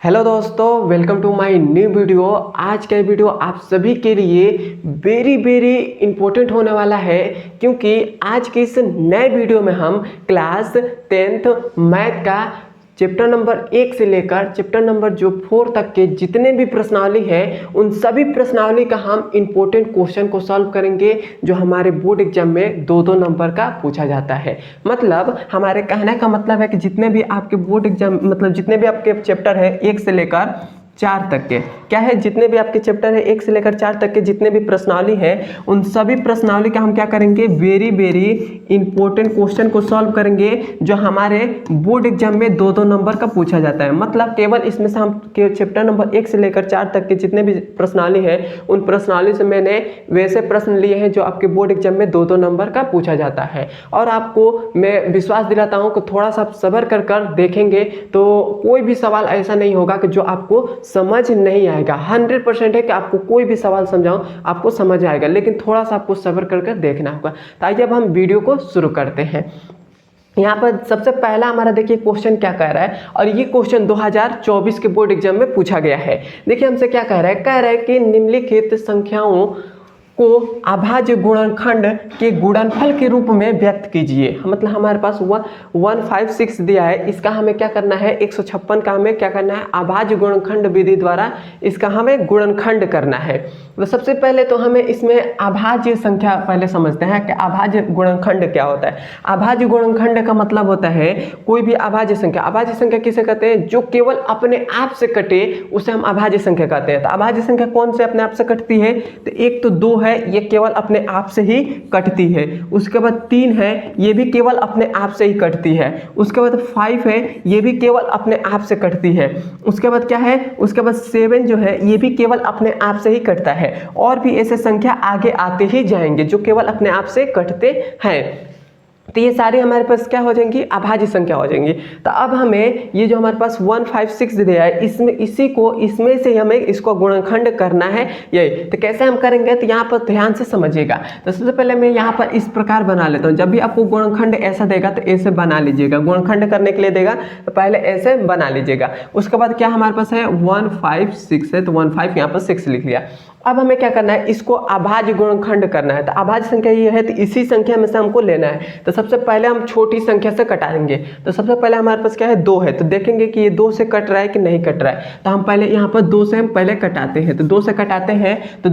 Hello दोस्तों, welcome to my new video. आज का वीडियो आप सभी के लिए वेरी इंपॉर्टेंट होने वाला है, क्योंकि आज के इस नए वीडियो में हम क्लास 10th मैथ का चैप्टर नंबर 1 से लेकर चैप्टर नंबर 4 तक के जितने भी प्रश्नावली हैं उन सभी प्रश्नावली का हम इंपॉर्टेंट क्वेश्चन को सॉल्व करेंगे, जो हमारे बोर्ड एग्जाम में 2-2 नंबर का पूछा जाता है। मतलब हमारे कहने का मतलब है कि जितने भी आपके बोर्ड एग्जाम जितने भी आपके चैप्टर है 1 से लेकर 4 तक के क्या है, जितने भी आपके चैप्टर है 1 से लेकर 4 तक के जितने भी प्रश्नावली हैं उन सभी प्रश्नावली का हम क्या करेंगे, वेरी इंपॉर्टेंट क्वेश्चन को सॉल्व करेंगे, जो हमारे बोर्ड एग्जाम में 2-2 नंबर का पूछा जाता है। मतलब केवल इसमें से हम चैप्टर नंबर 1 से लेकर 4 तक के जितने भी प्रश्नावली हैं उन प्रश्नावली से मैंने वैसे प्रश्न लिए हैं जो आपके बोर्ड एग्जाम में 2-2 नंबर का पूछा जाता है। और आपको मैं विश्वास दिलाता हूँ कि थोड़ा सा सब्र कर देखेंगे तो कोई भी सवाल ऐसा नहीं होगा कि जो आपको समझ नहीं आएगा। 100% है कि आपको कोई भी सवाल समझाऊं आपको समझ आएगा, लेकिन थोड़ा सा आपको सब्र कर देखना होगा। तो आइए अब हम वीडियो को शुरू करते हैं। यहाँ पर सबसे पहला हमारा देखिए क्वेश्चन क्या कह रहा है, और ये क्वेश्चन 2024 के बोर्ड एग्जाम में पूछा गया है। देखिए हमसे क्या कह रहा है कि निम्नलिखित संख्याओं को अभाज्य गुणनखंड के गुणनफल के रूप में व्यक्त कीजिए। मतलब हमारे पास 156 दिया है, इसका हमें क्या करना है, 156 का हमें क्या करना है, अभाज्य गुणनखंड विधि द्वारा इसका हमें गुणनखंड करना है। तो सबसे पहले तो हमें इसमें अभाज्य संख्या पहले समझते हैं कि अभाज्य गुणनखंड क्या होता है। अभाज्य गुणनखंड का मतलब होता है कोई भी अभाज्य संख्या किसे कहते हैं, जो केवल अपने आप से कटे उसे हम अभाज्य संख्या कहते हैं। तो अभाज्य संख्या कौन से अपने आप से कटती है, तो एक तो 2 है, ये केवल अपने आप से ही कटती है। उसके बाद 3 है, ये भी केवल अपने आप से ही कटती है। उसके बाद 5 है, ये भी केवल अपने आप से कटती है। उसके बाद क्या है, उसके बाद 7 जो है ये भी केवल अपने आप से ही कटता है। और भी ऐसे संख्या आगे आते ही जाएंगे जो केवल अपने आप से कटते हैं। तो ये सारी हमारे पास क्या हो जाएंगी, अभाज्य संख्या हो जाएंगी। तो अब हमें ये जो हमारे पास 156 दिया है इसमें से हमें इसको गुणनखंड करना है। यही तो कैसे हम करेंगे, तो यहाँ पर ध्यान से समझिएगा। तो सबसे पहले मैं यहाँ पर इस प्रकार बना लेता हूँ। जब भी आपको गुणनखंड ऐसा देगा तो ऐसे बना लीजिएगा। गुणनखंड करने के लिए देगा तो पहले ऐसे बना लीजिएगा। उसके बाद क्या हमारे पास है 156 है, तो 15 यहाँ पर 6 लिख लिया। अब हमें क्या करना है, इसको अभाज्य गुणनखंड करना है। तो अभाज्य संख्या ये है, तो इसी संख्या में से हमको लेना है। तो सबसे पहले हम छोटी संख्या से कटाएंगे। तो सबसे पहले हमारे पास क्या है, 2 है, तो देखेंगे कि ये 2 से कट रहा है कि नहीं कट रहा है। तो हम पहले यहाँ पर 2 से हम पहले कटाते हैं। तो 2 से कटाते हैं तो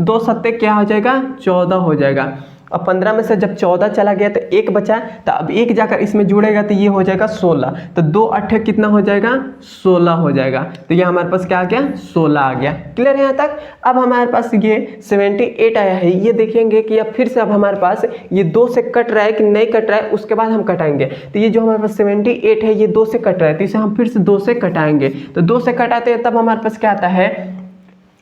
2 सत्ते क्या हो जाएगा, 14 हो जाएगा। अब 15 में से जब 14 चला गया तो 1 बचा, तो अब 1 जाकर इसमें जुड़ेगा तो ये हो जाएगा 16। तो 2 8 कितना हो जाएगा, 16 हो जाएगा। तो ये हमारे पास क्या आ गया, 16 आ गया। क्लियर है यहाँ तक। अब हमारे पास ये 78 आया है। ये देखेंगे कि अब फिर से अब हमारे पास ये 2 से कट रहा है कि नहीं कट रहा है, उसके बाद हम कटाएंगे। तो ये जो हमारे पास 78 है ये 2 से कट रहा है, तो इसे हम फिर से 2 से कटाएंगे। तो 2 से कटाते हैं तब हमारे पास क्या आता है,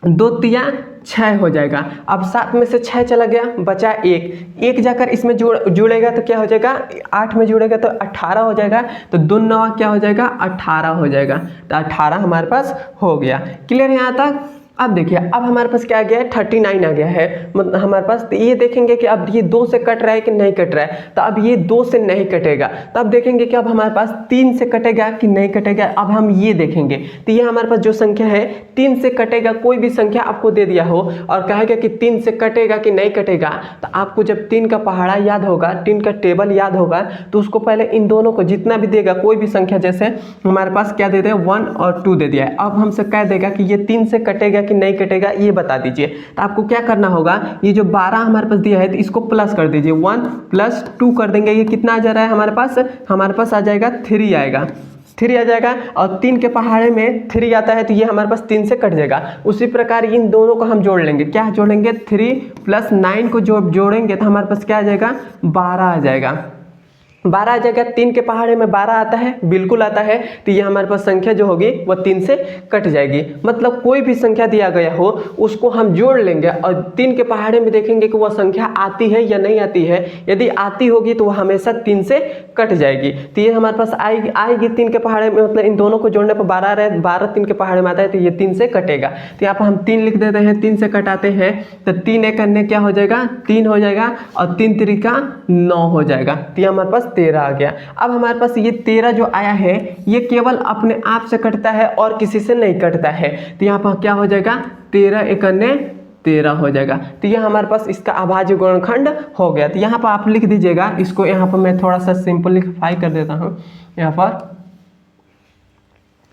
2 तिया 6 हो जाएगा। अब 7 में से 6 चला गया, बचा 1 जाकर इसमें जुड़ेगा तो क्या हो जाएगा, 8 में जुड़ेगा तो 18 हो जाएगा। तो 2 9 क्या हो जाएगा, 18 हो जाएगा। तो 18 हमारे पास हो गया। क्लियर है यहाँ तक। अब देखिए अब हमारे पास क्या आ गया है, 39 आ गया है। मतलब हमारे पास तो ये देखेंगे कि अब ये 2 से कट रहा है कि नहीं कट रहा है। तो अब ये 2 से नहीं कटेगा। तो अब देखेंगे कि अब हमारे पास 3 से कटेगा कि नहीं कटेगा। अब हम ये देखेंगे तो ये हमारे पास जो संख्या है 3 से कटेगा। कोई भी संख्या आपको दे दिया हो और कहेगा कि 3 से कटेगा कि नहीं कटेगा, तो आपको जब 3 का पहाड़ा याद होगा, 3 का टेबल याद होगा, तो उसको पहले इन दोनों को जितना भी देगा, कोई भी संख्या, जैसे हमारे पास क्या दे दिया 1 और 2 दे दिया है। अब हमसे कह देगा कि ये 3 से कटेगा कि नहीं कटेगा, ये बता दीजिए। तो आपको क्या करना होगा, ये जो 12 हमारे पास दिया है तो इसको प्लस कर दीजिए, 1 + 2 कर देंगे। ये कितना आ जा रहा है हमारे पास आ जाएगा 3 आएगा। 3 आ जाएगा और 3 के पहाड़े में 3 आता है तो ये हमारे पास 3 से कट जाएगा। उसी प्रकार इन दोनों को हम जोड़ लेंगे। क्या जोड़ेंगे, 3 + 9 को जोड़ेंगे तो हमारे पास क्या आ जाएगा, 12 आ जाएगा। 12 आ जाएगा। 3 के पहाड़े में 12 आता है, बिल्कुल आता है। तो ये हमारे पास संख्या जो होगी वो 3 से कट जाएगी। मतलब कोई भी संख्या दिया गया हो उसको हम जोड़ लेंगे और 3 के पहाड़े में देखेंगे कि वह संख्या आती है या नहीं आती है। यदि आती होगी तो वह हमेशा 3 से कट जाएगी। तो ये हमारे पास आएगी 3 के पहाड़े में, मतलब इन दोनों को जोड़ने पर 12 रहे, 12 3 के पहाड़े में आता है तो ये 3 से कटेगा। तो यहाँ पर हम 3 लिख देते हैं, 3 से कटाते हैं तो 3 एक करने क्या हो जाएगा, 3 हो जाएगा और 3 3 का 9 हो जाएगा। तो ये हमारे पास 13 आ गया। अब हमारे पास ये 13 जो आया है ये केवल अपने आप से कटता है और किसी से नहीं कटता है, तो यहाँ पर क्या हो जाएगा 13 एकन्ने 13 हो जाएगा। तो यह हमारे पास इसका अभाज्य गुणनखंड हो गया। तो यहाँ पर आप लिख दीजिएगा इसको, यहाँ पर मैं थोड़ा सा सिंपलीफाई कर देता हूँ। यहाँ पर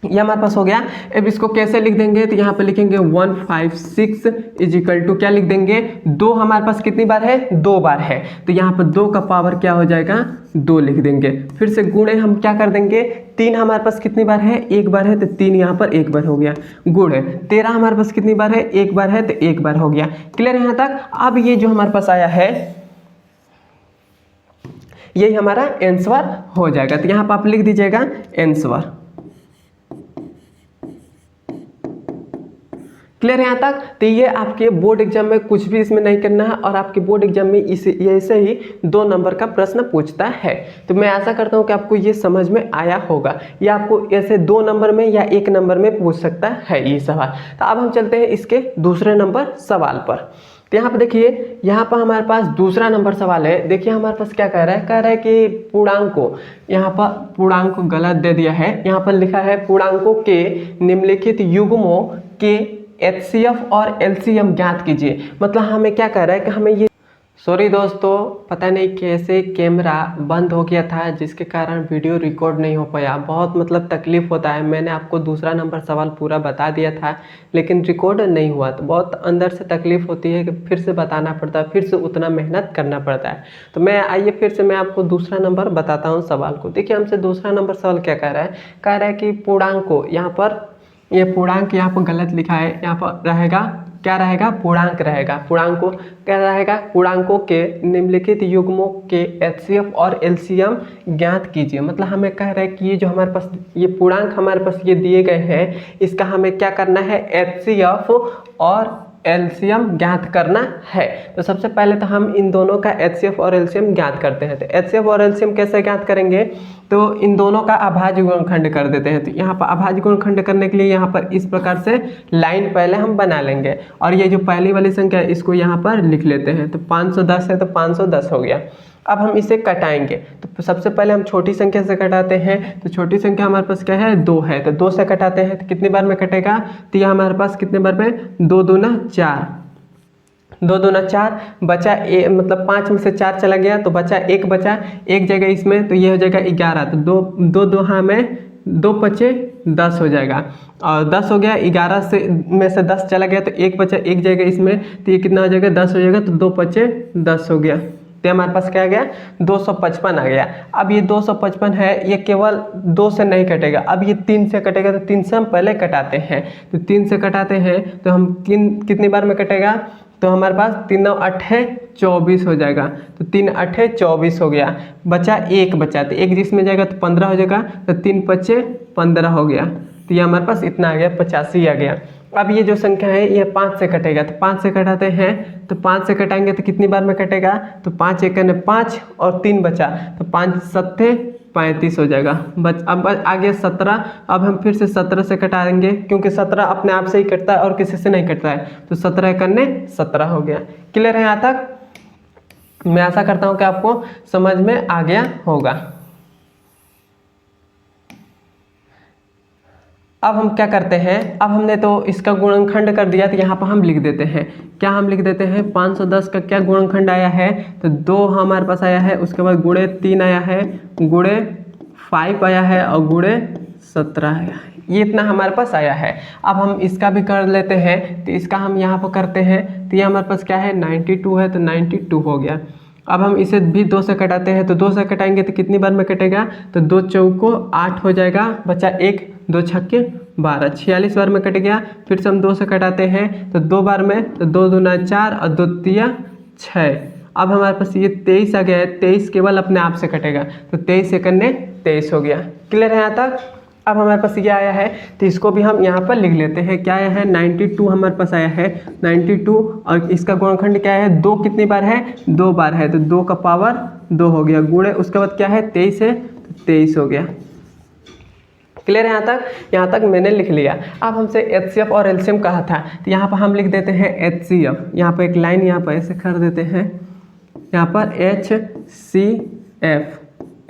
यह हमारे पास हो गया। अब इसको कैसे लिख देंगे, तो यहाँ पे लिखेंगे 156 इज इक्वल टू क्या लिख देंगे, 2 हमारे पास कितनी बार है, 2 बार है, तो यहाँ पर 2 का पावर क्या हो जाएगा 2 लिख देंगे। फिर से गुणे हम क्या कर देंगे, 3 हमारे पास कितनी बार है, 1 बार है, तो 3 यहाँ पर 1 बार हो गया। गुणे 13 हमारे पास कितनी बार है, 1 बार है, तो 1 बार हो गया। क्लियर यहाँ तक। अब ये जो हमारे पास आया है यही हमारा आंसर हो जाएगा। तो यहाँ पर आप लिख दीजिएगा आंसर। क्लियर है यहाँ तक। तो ये आपके बोर्ड एग्जाम में कुछ भी इसमें नहीं करना है और आपके बोर्ड एग्जाम में ऐसे ही 2 नंबर का प्रश्न पूछता है। तो मैं आशा करता हूँ कि आपको ये समझ में आया होगा। ये आपको ऐसे 2 नंबर में या 1 नंबर में पूछ सकता है ये सवाल। तो अब हम चलते हैं इसके दूसरे नंबर सवाल पर। तो यहाँ पर देखिए, यहाँ पर हमारे पास दूसरा नंबर सवाल है। देखिए हमारे पास क्या कह रहा है कि पूर्णांक को, यहाँ पर पूर्णांक को गलत दे दिया है। यहाँ पर लिखा है पूर्णांकों के निम्नलिखित युग्मों के HCF और LCM ज्ञात कीजिए। मतलब हमें क्या कह रहा है कि हमें ये, सॉरी दोस्तों, पता नहीं कैसे कैमरा बंद हो गया था जिसके कारण वीडियो रिकॉर्ड नहीं हो पाया। बहुत मतलब तकलीफ़ होता है। मैंने आपको दूसरा नंबर सवाल पूरा बता दिया था लेकिन रिकॉर्ड नहीं हुआ, तो बहुत अंदर से तकलीफ़ होती है कि फिर से बताना पड़ता है, फिर से उतना मेहनत करना पड़ता है। तो आइए फिर से मैं आपको दूसरा नंबर बताता हूँ सवाल को। देखिए हमसे दूसरा नंबर सवाल क्या कह रहा है कि पूर्णांक को, यहाँ पर ये पूर्णांक यहाँ पर गलत लिखा है, यहाँ पर रहेगा क्या रहेगा, पूर्णांक रहेगा। पूर्णांक को क्या रहेगा, पूर्णांकों के निम्नलिखित युग्मों के HCF और LCM ज्ञात कीजिए। मतलब हमें कह रहा है कि ये जो हमारे पास ये पूर्णांक हमारे पास ये दिए गए हैं, इसका हमें क्या करना है, HCF और LCM ज्ञात करना है। तो सबसे पहले तो हम इन दोनों का HCF और LCM ज्ञात करते हैं। तो HCF और LCM कैसे ज्ञात करेंगे, तो इन दोनों का अभाज्य गुणनखंड कर देते हैं। तो यहाँ पर अभाज्य गुणनखंड करने के लिए यहाँ पर इस प्रकार से लाइन पहले हम बना लेंगे और ये जो पहली वाली संख्या है इसको यहाँ पर लिख लेते हैं। तो 510 है तो 510 हो गया। अब हम इसे कटाएंगे, तो सबसे पहले हम छोटी संख्या से कटाते हैं। तो छोटी संख्या हमारे पास क्या है, 2 है, तो 2 से कटाते हैं। तो कितनी बार में कटेगा, तो यह हमारे पास कितने बार में, 2 दूना 4, 2 दूना 4 बचा मतलब 5 में से 4 चला गया तो बचा 1, बचा 1 जगह इसमें, तो ये हो जाएगा 11। तो 2 2 हाँ में 2 बचे 10 हो जाएगा और 10 हो गया। 11 से में से 10 चला गया तो 1 बचा 1 जगह इसमें, तो ये कितना हो जाएगा 10 हो जाएगा। तो 2 बचे 10 हो गया। तो हमारे पास क्या आ गया, 255 आ गया। अब ये 255 है, ये केवल 2 से नहीं कटेगा, अब ये 3 से कटेगा। तो 3 से हम पहले कटाते हैं। तो 3 से कटाते हैं तो हम कितनी बार में कटेगा, तो हमारे पास 3 9 8 है 24 हो जाएगा। तो 3 8 है 24 हो गया। बचा 1 बचा, तो 1 जिसमें जाएगा तो 15 हो जाएगा। तो 3 5 15 हो गया। तो ये हमारे पास इतना आ गया, 85 आ गया। अब ये जो संख्या है ये 5 से कटेगा। तो 5 से कटाते हैं, तो 5 से कटाएंगे तो कितनी बार में कटेगा, तो 5 1 5 और 3 बचा, तो 5 7 35 हो जाएगा। अब आ गया 17। अब हम फिर से 17 से कटाएंगे क्योंकि 17 अपने आप से ही कटता है और किसी से नहीं कटता है। तो 17 1 17 हो गया। क्लियर है यहाँ तक। मैं आशा करता हूँ कि आपको समझ में आ गया होगा। अब हम क्या करते हैं, अब हमने तो इसका गुणनखंड कर दिया, तो यहाँ पर हम लिख देते हैं, क्या हम लिख देते हैं, 510 का क्या गुणनखंड आया है, तो 2 हमारे पास आया है, उसके बाद गुणे 3 आया है, गुणे 5 आया है और गुणे 17 आया है। ये इतना हमारे पास आया है। अब हम इसका भी कर लेते हैं, तो इसका हम यहाँ पर करते हैं। तो ये हमारे पास क्या है, 92 है, तो 92 हो गया। अब हम इसे भी 2 से कटाते हैं, तो 2 से कटाएंगे तो कितनी बार में कटेगा, तो 2 चौको 8 हो जाएगा, बचा 1, 2 छक्के 12, 46 बार में कट गया। फिर से हम 2 से कटाते हैं, तो 2 बार में, तो 2 दूना 4 और 2 तिया 6। अब हमारे पास ये 23 आ गया है, 23 केवल अपने आप से कटेगा, तो 23 1 23 हो गया। क्लियर है यहाँ तक। अब हमारे पास ये आया है, तो इसको भी हम यहाँ पर लिख लेते हैं। क्या आया है, 92 हमारे पास आया है, 92 और इसका गुणनखंड क्या है, 2 कितनी बार है, 2 बार है, तो 2 का पावर 2 हो गया। गुणे उसके बाद क्या है, 23 है, तो 23 हो गया। क्लियर है यहाँ तक मैंने लिख लिया। अब हमसे HCF और LCM कहा था, तो यहाँ पर हम लिख देते हैं HCF। यहाँ पर एक लाइन यहाँ पर ऐसे कर देते हैं, यहाँ पर HCF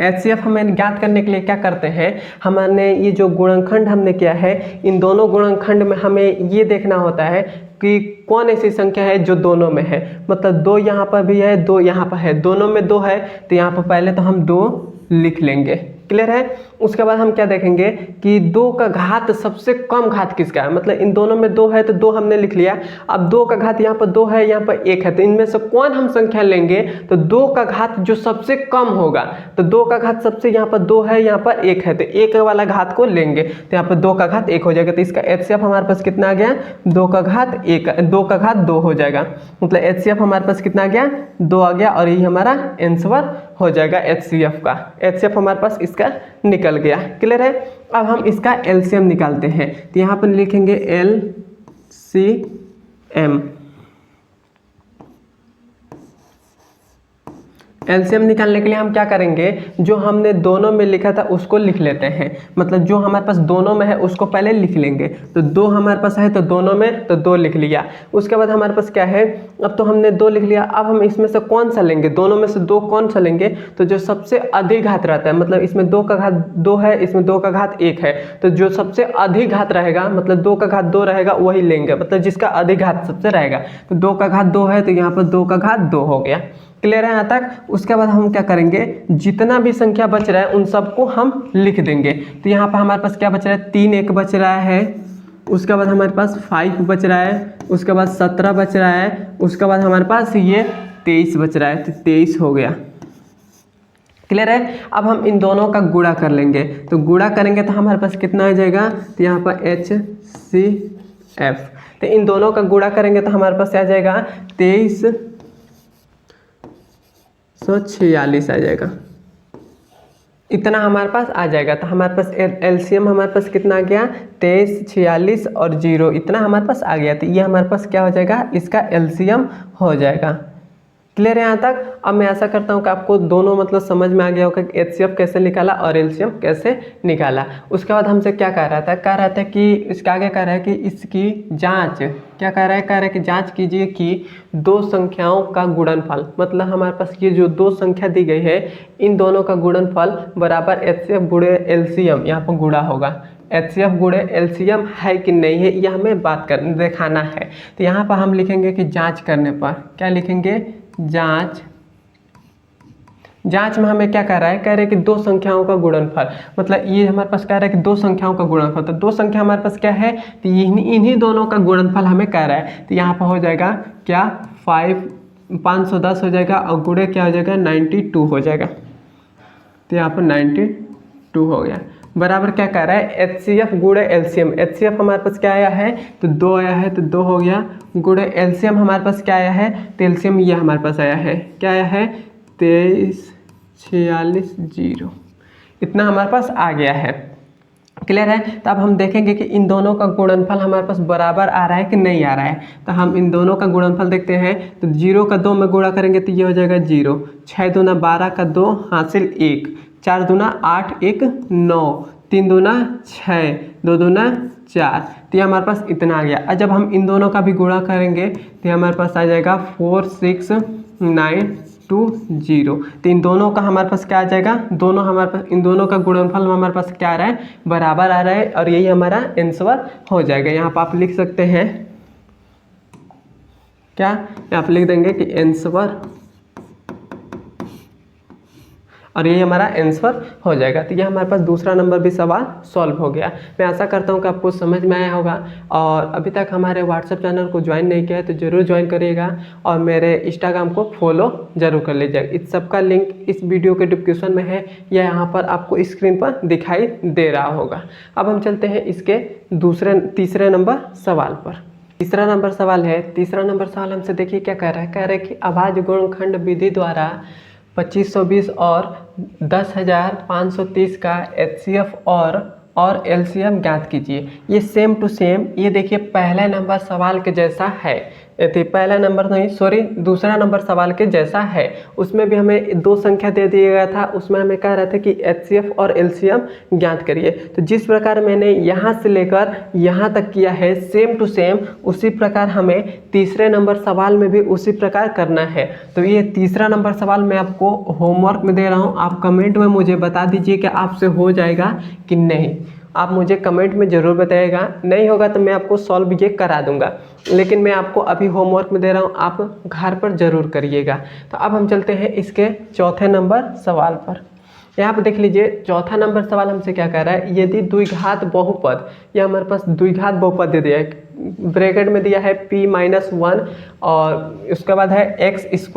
HCF हमें ज्ञात करने के लिए क्या करते हैं, हमने ये जो गुणनखंड हमने किया है, इन दोनों गुणनखंड में हमें ये देखना होता है कि कौन ऐसी संख्या है जो दोनों में है। मतलब 2 यहाँ पर भी है, 2 यहाँ पर है, दोनों में 2 है, तो यहाँ पर पहले तो हम 2 लिख लेंगे। क्लियर है। उसके बाद हम क्या देखेंगे कि 2 का घात सबसे कम घात किसका है। मतलब इन दोनों में 2 है तो 2 हमने लिख लिया। अब 2 का घात यहाँ पर 2 है, यहाँ पर 1 है, तो इनमें से कौन हम संख्या लेंगे, तो 2 का घात जो सबसे कम होगा। तो 2 का घात सबसे यहाँ पर 2 है, यहाँ पर 1 है, तो 1 वाला घात को लेंगे, तो यहाँ पर 2 का घात 1 हो जाएगा। तो इसका HCF हमारे पास कितना आ गया, 2 का घात 1, 2 का घात 2 हो जाएगा। मतलब HCF हमारे पास कितना आ गया, 2 आ गया, और यही हमारा आंसर हो जाएगा HCF का। HCF हमारे पास इसका निकल गया। क्लियर है। अब हम इसका LCM निकालते हैं, तो यहाँ पर लिखेंगे LCM। LCM निकालने के लिए हम क्या करेंगे, जो हमने दोनों में लिखा था उसको लिख लेते हैं। मतलब जो हमारे पास दोनों में है उसको पहले लिख लेंगे। तो 2 हमारे पास है तो दोनों में, तो 2 लिख लिया। उसके बाद हमारे पास क्या है, अब तो हमने 2 लिख लिया। अब हम इसमें से कौन सा लेंगे, दोनों में से 2 कौन सा लेंगे, तो जो सबसे अधिक घात रहता है। मतलब इसमें 2 का घात 2 है, इसमें 2 का घात 1 है, तो जो सबसे अधिक घात रहेगा, मतलब 2 का घात 2 रहेगा, वही लेंगे। मतलब जिसका अधिक घात सबसे रहेगा, तो 2 का घात 2 है, तो यहाँ पर 2 का घात 2 हो गया। क्लियर है यहाँ तक। उसके बाद हम क्या करेंगे, जितना भी संख्या बच रहा है उन सबको हम लिख देंगे। तो यहाँ पर हमारे पास क्या बच रहा है, 3 1 बच रहा है। उसके बाद हमारे पास 5 बच रहा है। उसके बाद 17 बच रहा है। उसके बाद हमारे पास ये 23 बच रहा है, तो 23 हो गया। क्लियर है। अब हम इन दोनों का गुणा कर लेंगे, तो गुणा करेंगे तो हमारे पास कितना आ जाएगा, तो यहाँ पर HCF, तो इन दोनों का गुणा करेंगे तो हमारे पास आ जाएगा 2346 आ जाएगा। इतना हमारे पास आ जाएगा। तो हमारे पास LCM हमारे पास कितना आ गया, 23 46 और 0, इतना हमारे पास आ गया। तो ये हमारे पास क्या हो जाएगा, इसका LCM हो जाएगा। क्लियर है यहाँ तक। अब मैं ऐसा करता हूँ कि आपको दोनों मतलब समझ में आ गया होगा कि HCF कैसे निकाला और LCM कैसे निकाला। उसके बाद हमसे क्या कह रहा था कि इसके आगे कह रहा है कि इसकी जांच, क्या कह रहा है कि जांच कीजिए कि 2 संख्याओं का गुणनफल। मतलब हमारे पास ये जो 2 संख्या दी गई है, इन दोनों का गुणनफल बराबर HCF गुणे LCM, यहाँ पर गुणा होगा। HCF गुणे LCM है कि नहीं है, यह हमें दिखाना है। तो यहाँ पर हम लिखेंगे कि जांच करने पर, क्या लिखेंगे, जांच में हमें क्या कह रहा है, कह रहे हैं कि 2 संख्याओं का गुणनफल। मतलब ये हमारे पास कह रहा है कि 2 संख्याओं का गुणनफल, तो 2 संख्या हमारे पास क्या है, तो इन्हीं दोनों का गुणनफल हमें कह रहा है। तो यहाँ पर हो जाएगा क्या, 510 हो जाएगा, और गुणे क्या हो जाएगा, 92 हो जाएगा। तो यहाँ पर 92 हो गया। बराबर क्या कह रहा है, HCF गुणे LCM। HCF हमारे पास क्या आया है, तो 2 आया है, तो 2 हो गया। गुणे LCM हमारे पास क्या आया है, तो LCM ये हमारे पास आया है, क्या आया है, 23 46 0, इतना हमारे पास आ गया है। क्लियर है। तो अब हम देखेंगे कि इन दोनों का गुणनफल हमारे पास बराबर आ रहा है कि नहीं आ रहा है। तो हम इन दोनों का गुणनफल देखते हैं। तो 0 का 2 में गुणा करेंगे तो ये हो जाएगा 0, 6 दूना 12 का 2 हासिल 1, 4 दूना 8 1 9, 3 दूना 6, 2 दूना 4, तो ये हमारे पास इतना आ गया। और जब हम इन दोनों का भी गुणा करेंगे तो हमारे पास आ जाएगा 46920। तो इन दोनों का हमारे पास क्या आ जाएगा, दोनों हमारे पास इन दोनों का गुणनफल हमारे पास क्या आ रहा है, बराबर आ रहा है, और यही हमारा आंसर हो जाएगा। यहाँ पर आप लिख सकते हैं क्या, यहाँ पर लिख देंगे कि आंसर, और ये हमारा आंसर हो जाएगा। तो ये हमारे पास दूसरा नंबर भी सवाल सॉल्व हो गया। मैं आशा करता हूँ कि आपको समझ में आया होगा। और अभी तक हमारे व्हाट्सएप चैनल को ज्वाइन नहीं किया है तो ज़रूर ज्वाइन करिएगा, और मेरे इंस्टाग्राम को फॉलो ज़रूर कर लीजिएगा। इस सब का लिंक इस वीडियो के डिस्क्रिप्शन में है, या यहाँ पर आपको स्क्रीन पर दिखाई दे रहा होगा। अब हम चलते हैं इसके तीसरे नंबर सवाल पर। तीसरा नंबर सवाल हमसे देखिए क्या कह रहा है। कह रहा है कि अभाज्य गुणनखंड विधि द्वारा 2520 और 10,530 का HCF और LCM ज्ञात कीजिए। ये सेम टू सेम, ये देखिए पहले नंबर सवाल के जैसा है। थी पहला नंबर नहीं सॉरी दूसरा नंबर सवाल के जैसा है। उसमें भी हमें दो संख्या दे दिया गया था, उसमें हमें कह रहा था कि HCF और LCM ज्ञात करिए। तो जिस प्रकार मैंने यहाँ से लेकर यहाँ तक किया है सेम टू सेम, उसी प्रकार हमें तीसरे नंबर सवाल में भी उसी प्रकार करना है। तो ये तीसरा नंबर सवाल मैं आपको होमवर्क में दे रहा हूँ, आप कमेंट में मुझे बता दीजिए कि आपसे हो जाएगा कि नहीं। आप मुझे कमेंट में ज़रूर बताइएगा, नहीं होगा तो मैं आपको सॉल्व ये करा दूंगा, लेकिन मैं आपको अभी होमवर्क में दे रहा हूँ, आप घर पर ज़रूर करिएगा। तो अब हम चलते हैं इसके चौथे नंबर सवाल पर। यहाँ पर देख लीजिए चौथा नंबर सवाल हमसे क्या कह रहा है, यदि द्विघात बहुपद, या हमारे पास द्विघात बहुपद दे दिया है, ब्रैकेट में दिया है p-1 और उसके बाद है x²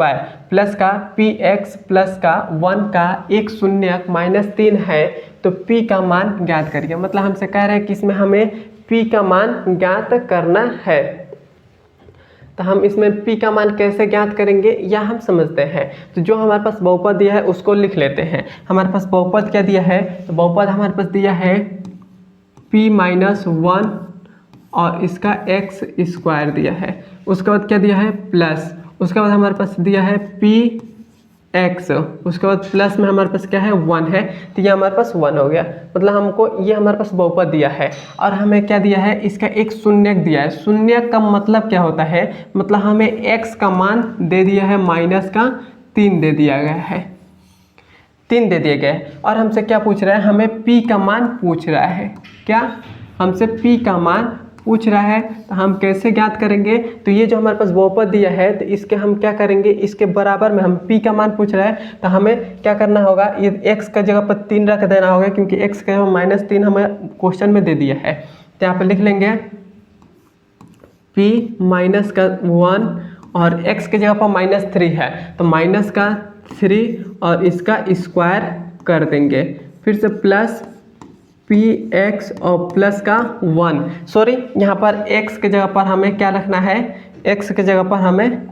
प्लस का px प्लस का 1 का एक शून्यक -3 है, तो p का मान ज्ञात करिए। मतलब हमसे कह रहे हैं कि इसमें हमें p का मान ज्ञात करना है। तो हम इसमें p का मान कैसे ज्ञात करेंगे या हम समझते हैं। तो जो हमारे पास बहुपद दिया है उसको लिख लेते हैं। हमारे पास बहुपद क्या दिया है, तो बहुपद हमारे पास दिया है p-1 और इसका x² दिया है। उसके बाद क्या दिया है प्लस, उसके बाद हमारे पास दिया है px, उसके बाद प्लस में हमारे पास क्या है 1 है, तो ये हमारे पास 1 हो गया। मतलब हमको ये हमारे पास बहुपद दिया है और हमें क्या दिया है, इसका एक शून्यक दिया है। शून्यक का मतलब क्या होता है, मतलब हमें x का मान दे दिया है -3 दे दिया गया है, 3 दे दिए गए। और हमसे क्या पूछ रहा है, हमें p का मान पूछ रहा है। क्या हमसे p का मान पूछ रहा है, तो हम कैसे ज्ञात करेंगे। तो ये जो हमारे पास बहुपद दिया है, तो इसके हम क्या करेंगे, इसके बराबर में हम p का मान पूछ रहा है, तो हमें क्या करना होगा, ये x का जगह पर 3 रख देना होगा, क्योंकि x का -3 हमें क्वेश्चन में दे दिया है। तो यहाँ पर लिख लेंगे p-1 और x की जगह पर -3 है, तो -3 और इसका स्क्वायर कर देंगे, फिर से प्लस px और प्लस का 1, सॉरी यहाँ पर x के जगह पर हमें क्या रखना है, x के जगह पर हमें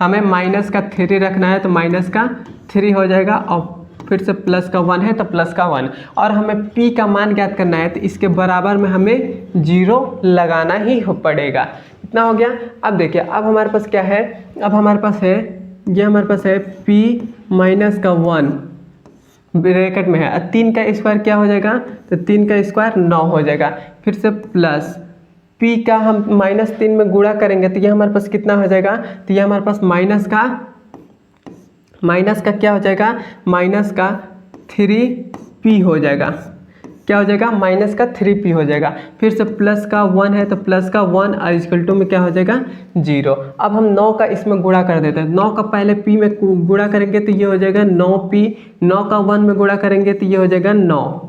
-3 रखना है, तो -3 हो जाएगा और फिर से प्लस का 1 है तो प्लस का 1। और हमें p का मान ज्ञात करना है, तो इसके बराबर में हमें 0 लगाना ही पड़ेगा। इतना हो गया। अब देखिए अब हमारे पास क्या है, अब हमारे पास है ये हमारे पास है p-1 ब्रैकेट में है, 3 का स्क्वायर क्या हो जाएगा, तो 3 का स्क्वायर 9 हो जाएगा, फिर से प्लस p का हम -3 में गुणा करेंगे तो ये हमारे पास कितना हो जाएगा, तो ये हमारे पास माइनस का क्या हो जाएगा, -3p हो जाएगा। क्या हो जाएगा, -3p हो जाएगा। फिर से प्लस का 1 है तो प्लस का 1 और इक्वल टू में क्या हो जाएगा 0। अब हम 9 का इसमें गुणा कर देते हैं, 9 का पहले p में गुणा करेंगे तो ये हो जाएगा 9p, 9 का 1 में गुणा करेंगे तो ये हो जाएगा 9।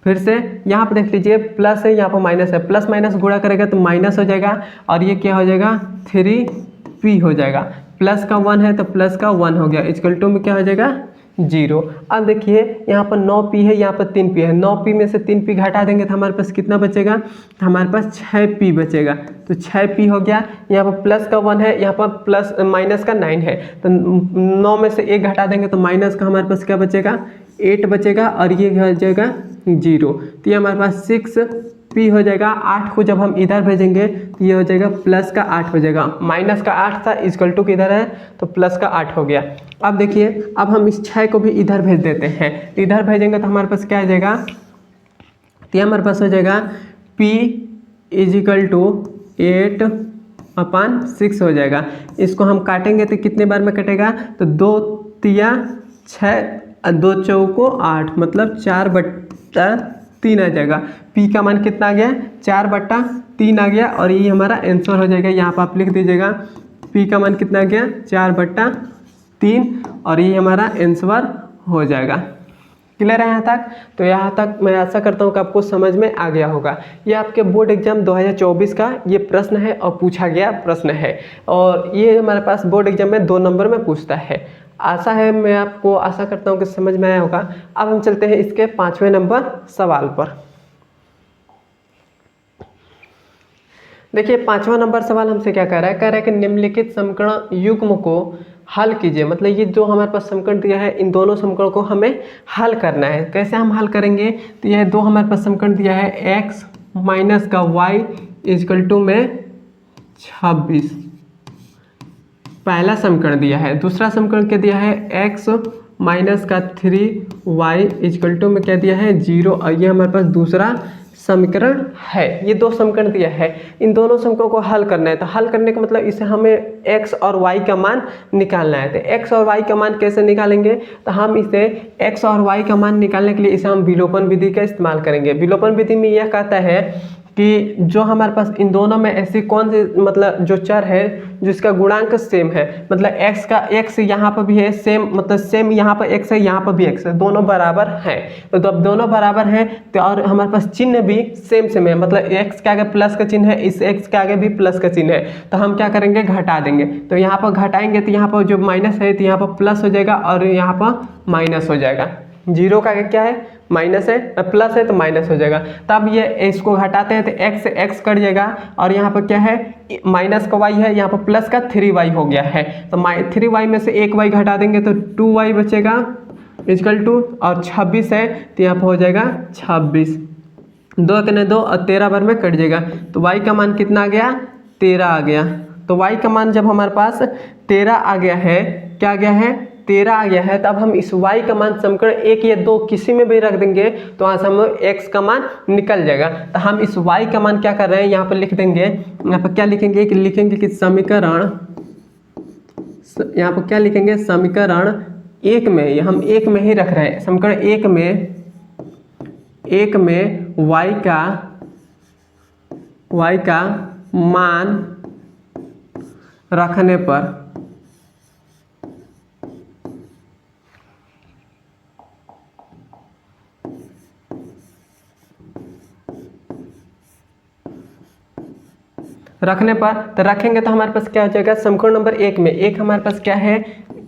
फिर से यहाँ पर देख लीजिए प्लस है, यहाँ पर माइनस है, प्लस माइनस गुणा करेगा तो माइनस हो जाएगा और ये क्या हो जाएगा 3p हो जाएगा। प्लस का 1 है तो प्लस का 1 हो गया, इक्वल टू में क्या हो जाएगा 0। अब देखिए यहाँ पर 9p है, यहाँ पर 3p है, 9p में से 3p घटा देंगे तो हमारे पास कितना बचेगा, तो हमारे पास 6p बचेगा। तो 6p हो गया। यहाँ पर प्लस का 1 है, यहाँ पर प्लस माइनस का 9 है, तो 9 में से 1 घटा देंगे तो माइनस का हमारे पास क्या बचेगा 8 बचेगा और ये हो जाएगा 0। तो ये हमारे पास 6p हो जाएगा। 8 को जब हम इधर भेजेंगे तो ये हो जाएगा प्लस का 8 हो जाएगा, माइनस का 8 था, इक्वल टू किधर है तो प्लस का 8 हो गया। अब देखिए अब हम इस 6 को भी इधर भेज देते हैं, इधर भेजेंगे तो हमारे पास क्या आ जाएगा, तो ये हमारे पास हो जाएगा p = 8/6 हो जाएगा। इसको हम काटेंगे तो कितने बार में कटेगा, तो 2 तिया 6 2 चौको 8, मतलब 4/3 आ जाएगा। p का मान कितना आ गया 4/3 आ गया और ये हमारा आंसर हो जाएगा। यहाँ पर आप लिख दीजिएगा p का मान कितना आ गया 4/3 और ये हमारा आंसर हो जाएगा। क्लियर है यहाँ तक। तो यहाँ तक मैं आशा करता हूँ कि आपको समझ में आ गया होगा। ये आपके बोर्ड एग्जाम 2024 का ये प्रश्न है और पूछा गया प्रश्न है, और ये हमारे पास बोर्ड एग्जाम में 2 नंबर में पूछता है। आशा है मैं आपको आशा करता हूँ कि समझ में आया होगा। अब हम चलते हैं इसके 5वें नंबर सवाल पर। देखिए 5वां नंबर सवाल हमसे क्या कह रहा है, कह रहा है कि निम्नलिखित समीकरण युग्म को हल कीजिए। मतलब ये जो हमारे पास समीकरण दिया है, इन दोनों समीकरण को हमें हल करना है। कैसे हम हल करेंगे, तो यह 2 हमारे पास समीकरण दिया है, x - का y = में 26 पहला समीकरण दिया है। दूसरा समीकरण क्या दिया है, x माइनस का 3y इक्वल टू में क्या दिया है 0, और ये हमारे पास दूसरा समीकरण है। ये दो समीकरण दिया है, इन दोनों समीकरणों को हल करना है। तो हल करने का मतलब इसे हमें x और y का मान निकालना है। तो x और y का मान कैसे निकालेंगे, तो हम इसे x और y का मान निकालने के लिए इसे हम विलोपन विधि का इस्तेमाल करेंगे। विलोपन विधि में यह कहता है कि जो हमारे पास इन दोनों में ऐसी कौन सी मतलब जो चर है जिसका गुणांक सेम है, मतलब x का x यहाँ पर भी है सेम, मतलब सेम यहाँ पर x है, यहाँ पर भी x है, दोनों बराबर हैं। तो जब दोनों बराबर हैं तो और हमारे पास चिन्ह भी सेम सेम है, मतलब x के आगे प्लस का चिन्ह है, इस x के आगे भी प्लस का चिन्ह है, तो हम क्या करेंगे घटा देंगे। तो यहाँ पर घटाएंगे तो यहाँ पर जो माइनस है तो यहाँ पर प्लस हो जाएगा और यहाँ पर माइनस हो जाएगा। जीरो का आगे क्या है माइनस है, प्लस है तो माइनस हो जाएगा। तब ये इसको घटाते हैं तो x से x कट जाएगा और यहाँ पर क्या है माइनस का y है, यहाँ पर प्लस का 3y हो गया है। तो 3y में से एक y घटा देंगे तो 2y बचेगा इक्वल टू, और 26 है तो यहाँ पर हो जाएगा 26, 2 के 2 और 13 बार में कट जाएगा। तो y का मान कितना आ गया 13 आ गया। तो y का मान जब हमारे पास 13 आ गया है, क्या आ गया है 13 आ गया है, तब हम इस y का मान समीकरण 1 या 2 किसी में भी रख देंगे तो वहाँ से हम x का मान निकल जाएगा। तो हम इस y का मान क्या कर रहे हैं यहाँ पर लिख देंगे, यहाँ पर क्या लिखेंगे कि लिखेंगे कि समीकरण, यहाँ पर क्या लिखेंगे समीकरण 1 में, हम 1 में ही रख रहे हैं, समीकरण 1 में y का मान रखने पर तो रखेंगे तो हमारे पास क्या हो जाएगा समीकरण नंबर 1 में एक हमारे पास क्या है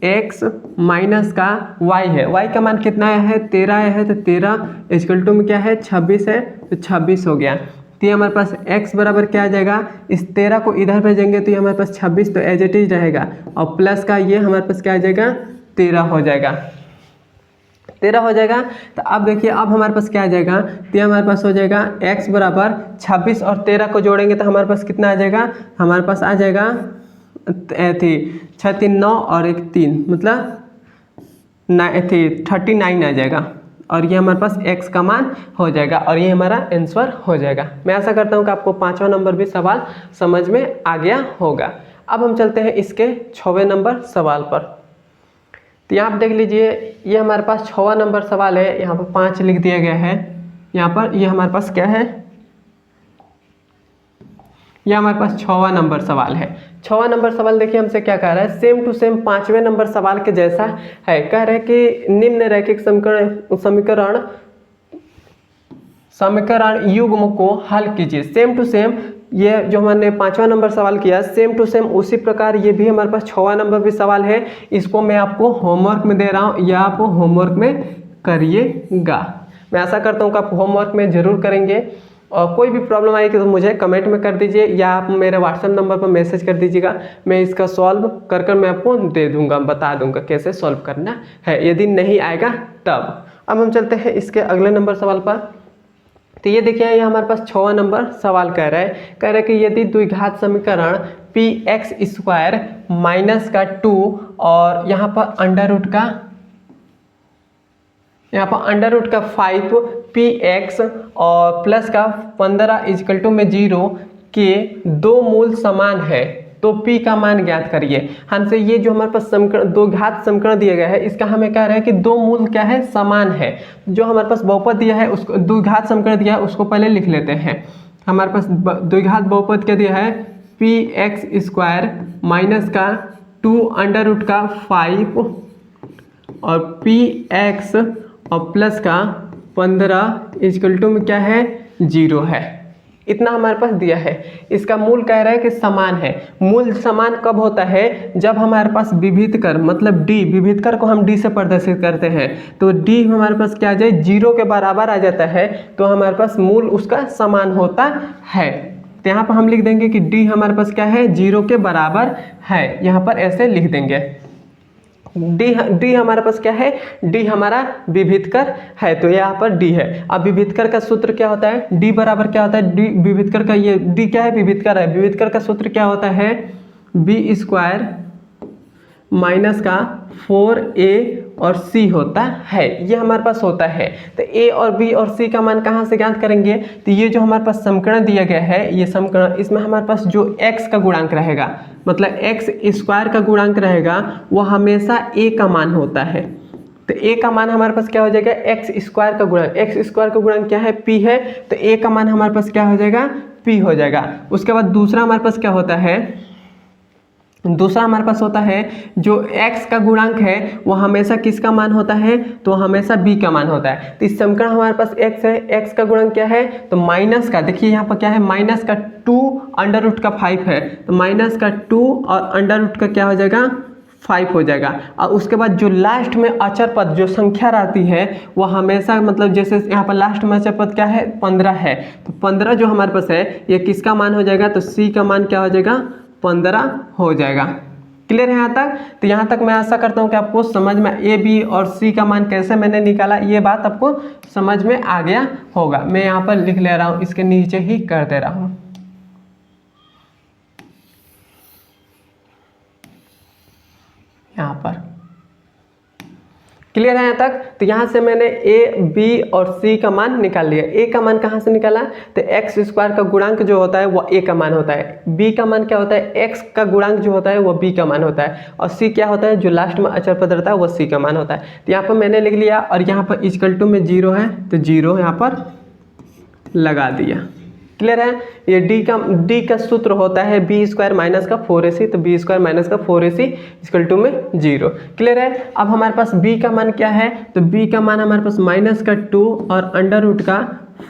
x माइनस का y है, y का मान कितना आया है 13 आया है, तो 13 इक्वल टू में क्या है 26 है, तो 26 हो गया। तो ये हमारे पास x बराबर क्या आ जाएगा, इस 13 को इधर भेजेंगे तो ये हमारे पास 26 तो एज इट इज रहेगा, और प्लस का ये हमारे पास क्या आ जाएगा 13 हो जाएगा, 13 हो जाएगा। तो अब देखिए अब हमारे पास क्या आ जाएगा, तो हमारे पास हो जाएगा x बराबर 26 और 13 को जोड़ेंगे तो हमारे पास कितना आ जाएगा, हमारे पास आ जाएगा 6 3 9 और 1 3 मतलब 39 आ जाएगा, और ये हमारे पास x का मान हो जाएगा, और ये हमारा आंसर हो जाएगा। मैं आशा करता हूँ कि आपको 5वां नंबर भी सवाल समझ में आ गया होगा। अब हम चलते हैं इसके 6वें नंबर सवाल पर। तो यहाँ आप देख लीजिए ये हमारे पास 6वां नंबर सवाल है, यहाँ पर 5 लिख दिया गया है, यहाँ पर ये हमारे पास क्या है, यह हमारे पास 6वां नंबर सवाल है। 6वां नंबर सवाल देखिए हमसे क्या कह रहा है, सेम टू सेम 5वें नंबर सवाल के जैसा है। कह रहे हैं कि निम्न रैखिक समीकरण युग्म को हल कीजिए। सेम टू सेम ये जो हमने 5वां नंबर सवाल किया सेम टू सेम उसी प्रकार ये भी हमारे पास 6वां नंबर भी सवाल है। इसको मैं आपको होमवर्क में दे रहा हूँ, या आप होमवर्क में करिएगा। मैं आशा करता हूँ कि आप होमवर्क में ज़रूर करेंगे, और कोई भी प्रॉब्लम आएगी तो मुझे कमेंट में कर दीजिए, या आप मेरे व्हाट्सएप नंबर पर मैसेज कर दीजिएगा। मैं इसका सॉल्व कर मैं आपको दे दूंगा, बता दूंगा कैसे सॉल्व करना है, यदि नहीं आएगा तब। अब हम चलते हैं इसके अगले नंबर सवाल पर। तो ये देखिए ये हमारे पास 6वां नंबर सवाल कह रहा है कि यदि द्विघात समीकरण px² माइनस का 2 और यहाँ पर अंडर रूट का 5 px और प्लस का 15 इक्वल टू में 0 के दो मूल समान है तो p का मान ज्ञात करिए। हमसे ये जो हमारे पास समीकरण दो घात समीकरण दिया गया है इसका हमें कह रहा है कि दो मूल क्या है समान है। जो हमारे पास बहुपद दिया है उसको द्विघात समीकरण दिया है उसको पहले लिख लेते हैं। हमारे पास द्विघात बहुपद क्या दिया है px² माइनस का 2 अंडर रूट का 5 और px और प्लस का 15 इक्वल टू में क्या है 0 है। इतना हमारे पास दिया है। इसका मूल कह रहा है कि समान है। मूल समान कब होता है, जब हमारे पास विभेदकर मतलब d, विभेदकर को हम d से प्रदर्शित करते हैं तो d हमारे पास क्या आ जाए 0 के बराबर आ जाता है, तो हमारे पास मूल उसका समान होता है। तो यहाँ पर हम लिख देंगे कि d हमारे पास क्या है 0 के बराबर है, यहाँ पर ऐसे लिख देंगे। डी हमारे पास क्या है, डी हमारा विभेदकर है, तो यहाँ पर डी है। अब विभेदकर का सूत्र क्या होता है, डी बराबर क्या होता है, डी विभेदकर का, ये डी क्या है, विभेदकर है, विभेदकर का सूत्र क्या होता है, बी स्क्वायर माइनस का 4a और c होता है, ये हमारे पास होता है। तो a और b और c का मान कहाँ से ज्ञात करेंगे, तो ये जो हमारे पास समीकरण दिया गया है, ये समीकरण, इसमें हमारे पास जो x का गुणांक रहेगा, मतलब x स्क्वायर का गुणांक रहेगा, वो हमेशा a का मान होता है। तो a का मान हमारे पास क्या हो जाएगा, x स्क्वायर का गुणांक, x स्क्वायर का गुणांक क्या है, p है, तो a का मान हमारे पास क्या हो जाएगा, p हो जाएगा। उसके बाद दूसरा हमारे पास क्या होता है, दूसरा हमारे पास होता है जो x का गुणांक है वो हमेशा किसका मान होता है, तो हमेशा b का मान होता है। तो इस समीकरण हमारे पास x है, x का गुणांक क्या है, तो माइनस का, देखिए यहाँ पर क्या है, माइनस का 2 अंडर रूट का 5 है, तो माइनस का 2 और अंडर रूट का क्या हो जाएगा, 5 हो जाएगा। और उसके बाद जो लास्ट में अचर पद जो संख्या रहती है वो हमेशा, मतलब जैसे यहाँ पर लास्ट में अचर पद क्या है, 15 है, तो 15 जो हमारे पास है ये किसका मान हो जाएगा, तो c का मान क्या हो जाएगा, 15 हो जाएगा। क्लियर है यहाँ तक। तो यहाँ तक मैं आशा करता हूँ कि आपको समझ में ए बी और सी का मान कैसे मैंने निकाला, ये बात आपको समझ में आ गया होगा। मैं यहाँ पर लिख ले रहा हूँ, इसके नीचे ही कर दे रहा हूँ। यहाँ पर क्लियर है यहाँ तक। तो यहाँ से मैंने ए बी और सी का मान निकाल लिया। ए का मान कहाँ से निकाला, तो एक्स स्क्वायर का गुणांक जो होता है वो ए का मान होता है, बी का मान क्या होता है, एक्स का गुणांक जो होता है वो बी का मान होता है, और सी क्या होता है, जो लास्ट में अचर पद रहता है वो सी का मान होता है। तो यहाँ पर मैंने लिख लिया, और यहाँ पर इक्वल टू में 0 है तो 0 यहाँ पर लगा दिया। क्लियर है। ये डी का सूत्र होता है बी स्क्वायर माइनस का 4ac, तो बी स्क्वायर माइनस का 4ac इक्वल टू में 0। क्लियर है। अब हमारे पास बी का मान क्या है, तो बी का मान हमारे पास माइनस का 2 और अंडर रूट का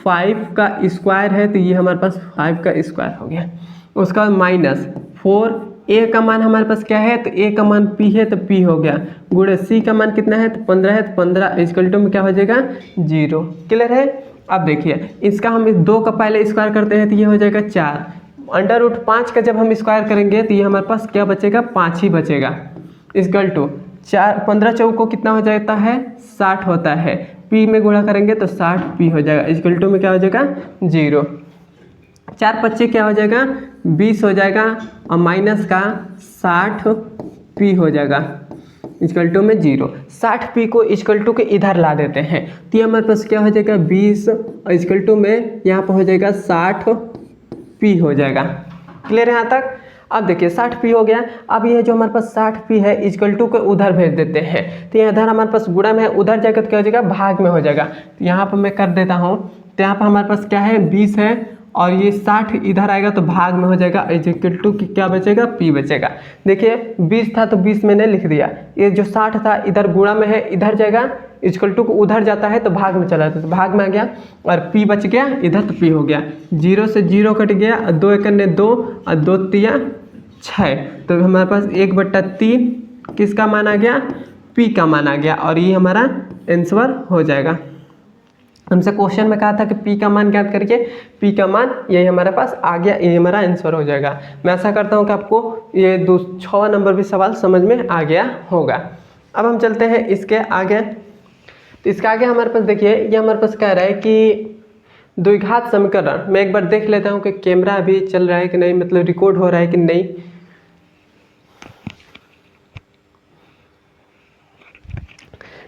5 का स्क्वायर है, तो ये हमारे पास 5 का स्क्वायर हो गया। उसका माइनस 4, ए का मान हमारे पास क्या है, तो ए का मान पी है तो पी हो गया, गुणे सी का मान कितना है, तो 15 है, तो 15 इक्वल टू में क्या हो जाएगा, 0। क्लियर है। अब देखिए इसका हम 2 का पहले स्क्वायर करते हैं तो ये हो जाएगा 4, अंडर रूट 5 का जब हम स्क्वायर करेंगे तो ये हमारे पास क्या बचेगा, 5 ही बचेगा, इक्वल टू 4, 15 चौको कितना हो जाता है, 60 होता है, पी में गुणा करेंगे तो 60 पी हो जाएगा, इक्वल टू में क्या हो जाएगा, 0। 4 25 क्या हो जाएगा, 20 हो जाएगा, और माइनस का 60 पी हो जाएगा, इक्वल टू में 0। 60 पी को इक्वल टू के इधर ला देते हैं तो ये हमारे पास क्या हो जाएगा, 20 इक्वल टू में यहाँ पर हो जाएगा 60 पी हो जाएगा। क्लियर है यहाँ तक। अब देखिए 60 पी हो गया। अब ये जो हमारे पास 60 पी है इक्वल टू को उधर भेज देते हैं, तो ये इधर हमारे पास गुणा में है, उधर जाकर तो क्या हो जाएगा, भाग में हो जाएगा। तो यहाँ पर मैं कर देता हूँ, तो यहाँ पर हमारे पास क्या है, 20 है, और ये 60 इधर आएगा तो भाग में हो जाएगा, इक्वल टू की क्या बचेगा, पी बचेगा। देखिए 20 था तो 20 मैंने लिख दिया, ये जो 60 था इधर गुणा में है, इधर जाएगा, इक्वल टू को उधर जाता है तो भाग में चला जाता है, तो भाग में आ गया, और पी बच गया इधर तो पी हो गया, 0 से 0 कट गया, 2 एकने 2 और 2 तिया 6, तो हमारे पास 1/3 किसका मान आ गया, पी का मान आ गया, और ये हमारा आंसर हो जाएगा। हमसे क्वेश्चन में कहा था कि पी का मान ज्ञात करिए, पी का मान यही हमारे पास आ गया, ये हमारा आंसर हो जाएगा। मैं आशा करता हूँ कि आपको ये 6वां नंबर भी सवाल समझ में आ गया होगा। अब हम चलते हैं इसके आगे। तो इसके आगे हमारे पास देखिए, ये हमारे पास कह रहा है कि द्विघात समीकरण। मैं एक बार देख लेता हूँ कि कैमरा अभी चल रहा है कि नहीं, मतलब रिकॉर्ड हो रहा है कि नहीं।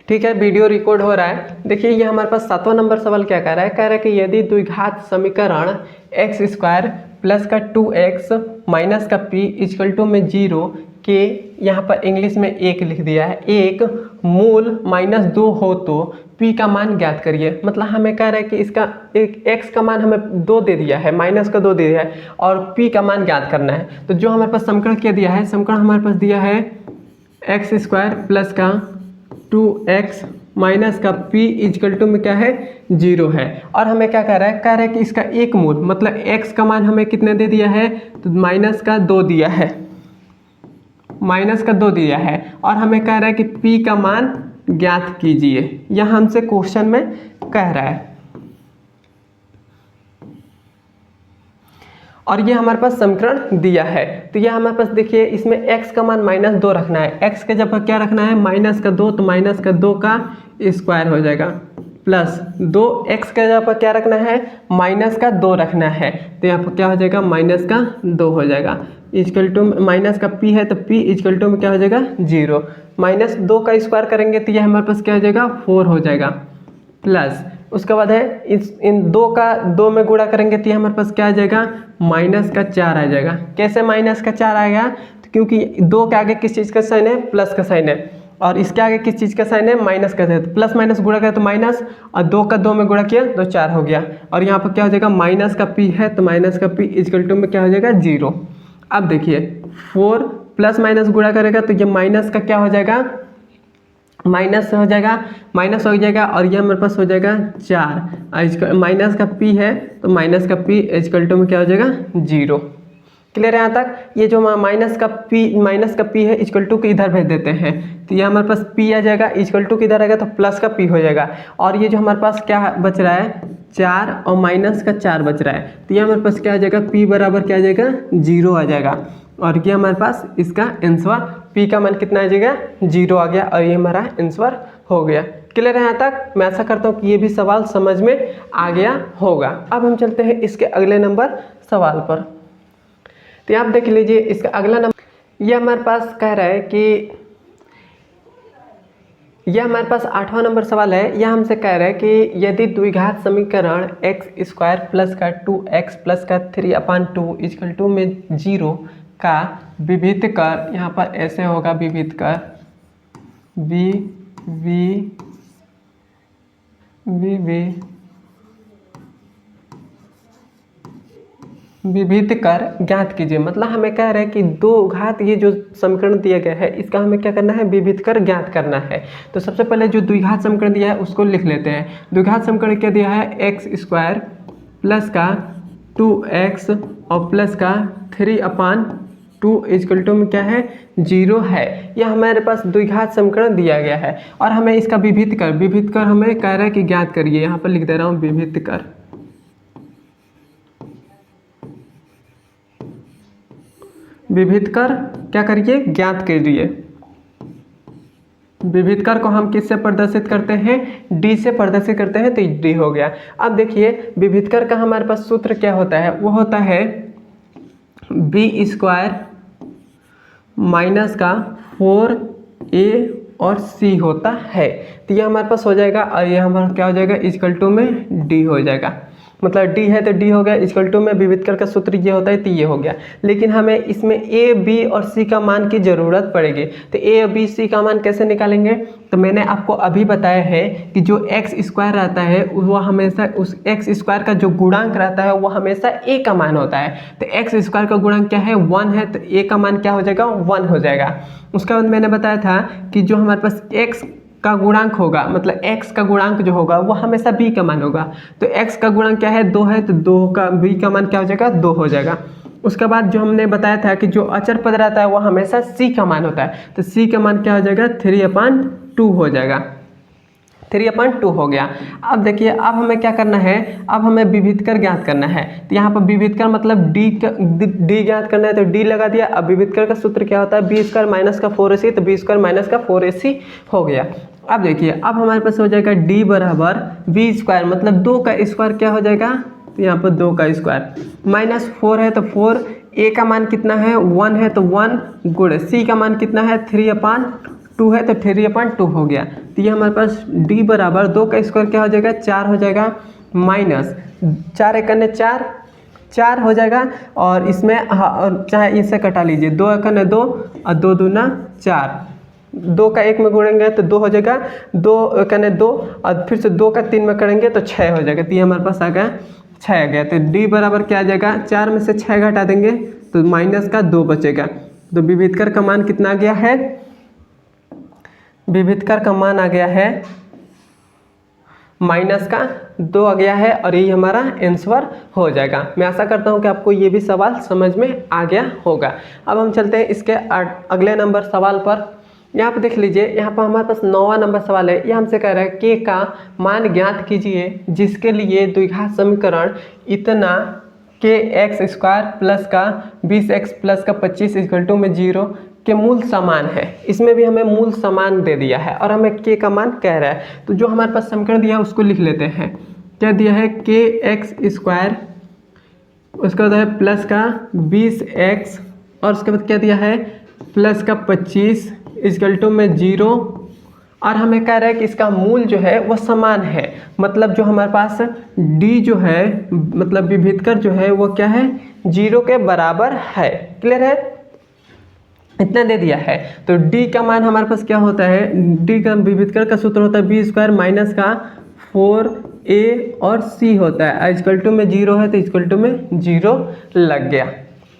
ठीक है, वीडियो रिकॉर्ड हो रहा है। देखिए ये हमारे पास 7वां नंबर सवाल क्या कह रहा है, कह रहा है कि यदि द्विघात समीकरण एक्स स्क्वायर प्लस का 2x माइनस का p इक्वल टू में 0 के, यहाँ पर इंग्लिश में 1 लिख दिया है, 1 मूल -2 हो तो p का मान ज्ञात करिए। मतलब हमें कह रहा है कि इसका एक x का मान हमें 2 दे दिया है, माइनस का 2 दे दिया है, और p का मान ज्ञात करना है। तो जो हमारे पास समीकरण क्या दिया है, समीकरण हमारे पास दिया है एक्स स्क्वायर प्लस का 2x माइनस का p इक्वल टू में क्या है, 0 है। और हमें क्या कह रहा है, कह रहा है कि इसका एक मूल, मतलब x का मान हमें कितने दे दिया है, तो माइनस का 2 दिया है, माइनस का 2 दिया है, और हमें कह रहा है कि p का मान ज्ञात कीजिए। यह हमसे क्वेश्चन में कह रहा है। और ये हमारे पास समीकरण दिया है। तो ये हमारे पास देखिए इसमें x का मान -2 रखना है। x के जगह क्या रखना है -2, तो -2 का स्क्वायर हो जाएगा प्लस 2, x के जगह पर क्या रखना है -2 रखना है। तो यहाँ पर क्या हो जाएगा -2 हो जाएगा। इक्वल टू माइनस का p है तो p इक्वल टू में क्या हो जाएगा 0। -2 का स्क्वायर करेंगे तो ये हमारे पास क्या हो जाएगा 4 हो जाएगा प्लस उसके बाद है इन 2 का 2 में गुणा करेंगे तो ये हमारे पास क्या आ जाएगा -4 आ जाएगा। कैसे -4 आएगा? तो क्योंकि 2 के आगे किस चीज़ का साइन है प्लस का साइन है और इसके आगे किस चीज़ का साइन है माइनस का साइन है। प्लस माइनस गुणा किया तो माइनस और 2 का 2 में गुणा किया तो 4 हो गया। और यहाँ पर क्या हो जाएगा माइनस का p है तो माइनस का p इक्वल टू में क्या हो जाएगा 0। अब देखिए 4 प्लस माइनस गुणा करेगा तो ये माइनस का क्या हो जाएगा माइनस हो जाएगा और ये हमारे पास हो जाएगा 4। माइनस का p है तो माइनस का p इक्वल टू में क्या हो जाएगा 0। क्लियर है यहाँ तक? ये जो माइनस का p है इक्वल टू के इधर भेज देते हैं तो ये हमारे पास p आ जाएगा इक्वल टू के इधर आएगा तो प्लस का p हो जाएगा। और ये जो हमारे पास क्या बच रहा है 4 और माइनस का 4 बच रहा है तो ये हमारे पास क्या आ जाएगा p बराबर क्या आ जाएगा 0 आ जाएगा। और ये हमारे पास इसका आंसर p का मान कितना आ जाएगा 0 आ गया और ये हमारा आंसर हो गया। क्लियर है यहाँ तक? मैं ऐसा करता हूँ कि ये भी सवाल समझ में आ गया होगा। अब हम चलते हैं इसके अगले नंबर सवाल पर। तो आप देख लीजिए इसका अगला नंबर ये हमारे पास कह रहा है कि यह हमारे पास 8वां नंबर सवाल है। यह हमसे कह रहा है कि यदि द्विघात समीकरण x² प्लस का 2x प्लस का 3/2 इक्वल टू में 0 का विभक्त कर, यहाँ पर ऐसे होगा विभक्त कर विभक्त कर ज्ञात कीजिए। मतलब हमें कह रहे हैं कि दो घात ये जो समीकरण दिया गया है इसका हमें क्या करना है विभक्त कर ज्ञात करना है। तो सबसे पहले जो द्विघात समीकरण दिया है उसको लिख लेते हैं। द्विघात समीकरण क्या दिया है x² प्लस का 2x और प्लस का 3/2 इक्वल टू में क्या है 0 है। यह हमारे पास द्विघात समीकरण दिया गया है और हमें इसका विभक्त कर हमें कह रहा है कि ज्ञात करिए। यहाँ पर लिख दे रहा हूँ विभक्त कर। विभक्त कर क्या करिए ज्ञात कीजिए। विभक्त कर को हम किससे प्रदर्शित करते हैं d से प्रदर्शित करते हैं तो d हो गया। अब देखिए विभक्त कर का हमारे पास सूत्र क्या होता है, वो होता है b² माइनस का 4a और c होता है। तो ये हमारे पास हो जाएगा और ये हमारा क्या हो जाएगा इक्वल टू में d हो जाएगा। मतलब d है तो d हो गया इक्वल टू में विभक्त कर का सूत्र ये होता है तो ये हो गया। लेकिन हमें इसमें a b और c का मान की ज़रूरत पड़ेगी। तो a b c का मान कैसे निकालेंगे? तो मैंने आपको अभी बताया है कि जो x² रहता है वो हमेशा उस x² का जो गुणांक रहता है वो हमेशा a का मान होता है। तो x² का गुणांक क्या है 1 है तो a का मान क्या हो जाएगा 1 हो जाएगा। उसके बाद मैंने बताया था कि जो हमारे पास x का गुणांक होगा मतलब x का गुणांक जो होगा वो हमेशा b का मान होगा। तो x का गुणांक क्या है 2 है तो 2 का b का मान क्या हो जाएगा 2 हो जाएगा। उसके बाद जो हमने बताया था कि जो अचर पद रहता है वो हमेशा c का मान होता है। तो c का मान क्या हो जाएगा 3/2 हो जाएगा। 3/2 हो गया। अब देखिए अब हमें क्या करना है, अब हमें विभक्त कर ज्ञात करना है। तो यहाँ पर विभक्त कर मतलब d ज्ञात करना है तो d लगा दिया। अब विभक्त कर का सूत्र क्या होता है b² माइनस का 4ac तो b² माइनस का 4ac हो गया। अब देखिए अब हमारे पास हो जाएगा d बराबर b² मतलब 2 का स्क्वायर क्या हो जाएगा तो यहाँ पर 2 का स्क्वायर माइनस 4 है तो 4 a का मान कितना है 1 है तो 1 गुणे c का मान कितना है 3/2 है तो 3/2 हो गया। तो ये हमारे पास d बराबर 2 का स्क्वायर क्या हो जाएगा 4 हो जाएगा माइनस 4 एकने 4 हो जाएगा। और इसमें चाहे इसे कटा लीजिए 2 एकने 2 और 2 दूना 4 2 का 1 में गुणेंगे तो 2 हो जाएगा 2 एकने 2 और फिर से 2 का 3 में करेंगे तो 6 हो जाएगा। तो ये हमारे पास आ गया 6 आ गया। तो d बराबर क्या आ जाएगा 4 में से 6 घटा देंगे तो माइनस का 2 बचेगा। तो विभक्त कर का मान कितना आ गया है, विभक्त कर का मान आ गया है माइनस का 2 आ गया है और यही हमारा आंसर हो जाएगा। मैं आशा करता हूँ कि आपको ये भी सवाल समझ में आ गया होगा। अब हम चलते हैं इसके अगले नंबर सवाल पर। यहाँ पर देख लीजिए यहाँ पर हमारे पास 9वां नंबर सवाल है। यह हमसे कह रहा है k का मान ज्ञात कीजिए जिसके लिए द्विघात समीकरण इतना के एक्स स्क्वायर प्लस का 20x प्लस का 25 इक्वल टू में 0 के मूल समान है। इसमें भी हमें मूल समान दे दिया है और हमें के का मान कह रहा है। तो जो हमारे पास समीकरण दिया है उसको लिख लेते हैं। क्या दिया है? के एक्स स्क्वायर, उसके बाद है प्लस का 20x और उसके बाद क्या दिया है? प्लस का 25 इक्वल टू में 0 और हमें कह रहा है कि इसका मूल जो है वो समान है। मतलब जो हमारे पास d जो है मतलब विभेदकर जो है वो क्या है? 0 के बराबर है। क्लियर है? इतना दे दिया है। तो d का मान हमारे पास क्या होता है? d का विभेदकर का सूत्र होता है बी स्क्वायर माइनस का 4a और c होता है। इक्वल टू में 0 है तो इक्वल टू में 0 लग गया।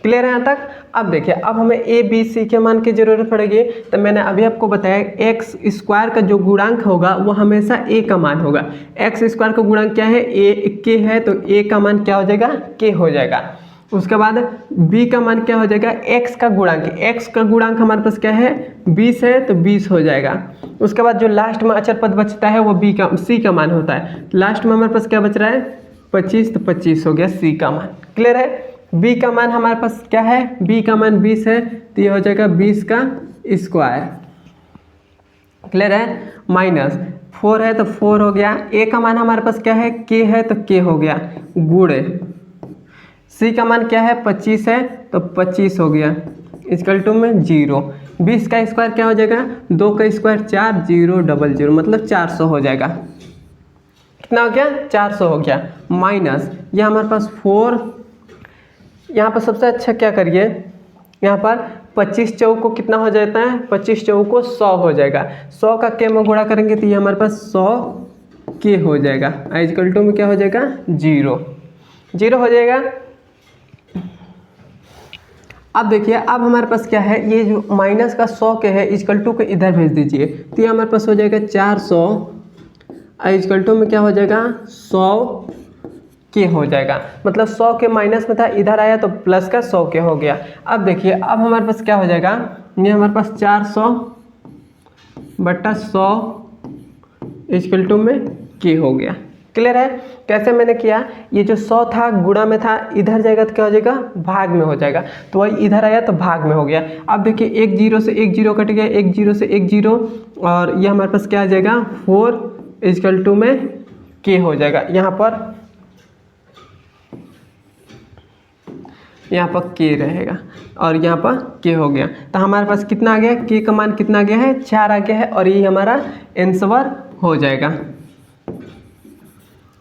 क्लियर है यहाँ तक? अब देखिए, अब हमें a b c के मान की जरूरत पड़ेगी। तो मैंने अभी आपको बताया एक्स स्क्वायर का जो गुणांक होगा वो हमेशा a का मान होगा। एक्स स्क्वायर का गुणांक क्या है? a k है तो a का मान क्या हो जाएगा? k हो जाएगा। उसके बाद b का मान क्या हो जाएगा? x का गुणांक। x का गुणांक हमारे पास क्या है? 20 है तो 20 हो जाएगा। उसके बाद जो लास्ट में अचर पद बचता है वो c का मान होता है। लास्ट में हमारे पास क्या बच रहा है? 25 तो 25 हो गया c का मान। क्लियर है? b का मान हमारे पास क्या है? b का मान 20 है तो ये हो जाएगा 20 का स्क्वायर। क्लियर है? माइनस 4 है तो 4 हो गया। a का मान हमारे पास क्या है? k है तो k हो गया गुणे c का मान क्या है? 25 है तो 25 हो गया इक्वल टू में 0। 20 का स्क्वायर क्या हो जाएगा? 2 का स्क्वायर 4 0 0 0 मतलब 400 हो जाएगा। कितना हो गया? 400 हो गया। माइनस ये हमारे पास 4, यहाँ पर सबसे अच्छा क्या करिए, यहाँ पर 25 चौक को कितना हो जाता है? 25 चौक को 100 हो जाएगा। 100 का के में गुणा करेंगे तो ये हमारे पास 100 के हो जाएगा। इक्वल टू में क्या हो जाएगा? 0 हो जाएगा। अब देखिए, अब हमारे पास क्या है? ये जो माइनस का 100 के है इक्वल टू को इधर भेज दीजिए तो ये हमारे पास हो जाएगा 400 इक्वल टू में क्या हो जाएगा? 100 के हो जाएगा। मतलब 100 के माइनस में था, इधर आया तो प्लस का 100 के हो गया। अब देखिए, अब हमारे पास क्या हो जाएगा? ये हमारे पास 400 बटा 100 इक्वल टू में के हो गया। क्लियर है? कैसे मैंने किया? ये जो 100 था गुणा में था, इधर जाएगा तो क्या हो जाएगा? भाग में हो जाएगा। तो वही इधर आया तो भाग में हो गया। अब देखिए, एक 0 से एक 0 कट गया, एक 0 से एक 0 और ये हमारे पास क्या आ जाएगा? 4 इक्वल टू में के हो जाएगा। यहाँ पर के रहेगा और यहाँ पर के हो गया। तो हमारे पास कितना आ गया? के का मान कितना आ गया है? 4 आ गया है और ये हमारा आंसर हो जाएगा।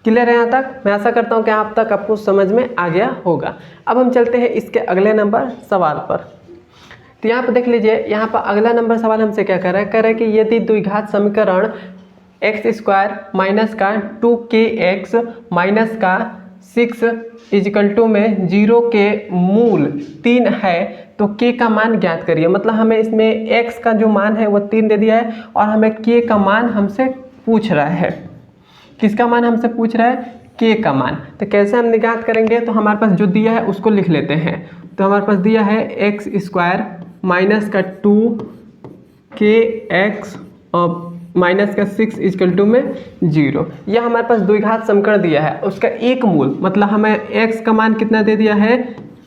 क्लियर है यहाँ तक? मैं आशा करता हूँ कि आप तक आपको समझ में आ गया होगा। अब हम चलते हैं इसके अगले नंबर सवाल पर। तो यहाँ पर देख लीजिए, यहाँ पर अगला नंबर सवाल हमसे क्या कर रहा है? कह रहा है कि यदि द्विघात समीकरण एक्स स्क्वायर माइनस का 2kx माइनस का 6 इक्वल टू में 0 के मूल 3 है तो k का मान ज्ञात करिए। मतलब हमें इसमें x का जो मान है वो 3 दे दिया है और हमें k का मान हमसे पूछ रहा है। किसका मान हमसे पूछ रहा है? k का मान। तो कैसे हम ज्ञात करेंगे? तो हमारे पास जो दिया है उसको लिख लेते हैं। तो हमारे पास दिया है एक्स स्क्वायर माइनस का 2kx और माइनस का 6 इक्वल टू में 0। यह हमारे पास द्विघात समीकरण दिया है, उसका एक मूल मतलब हमें x का मान कितना दे दिया है?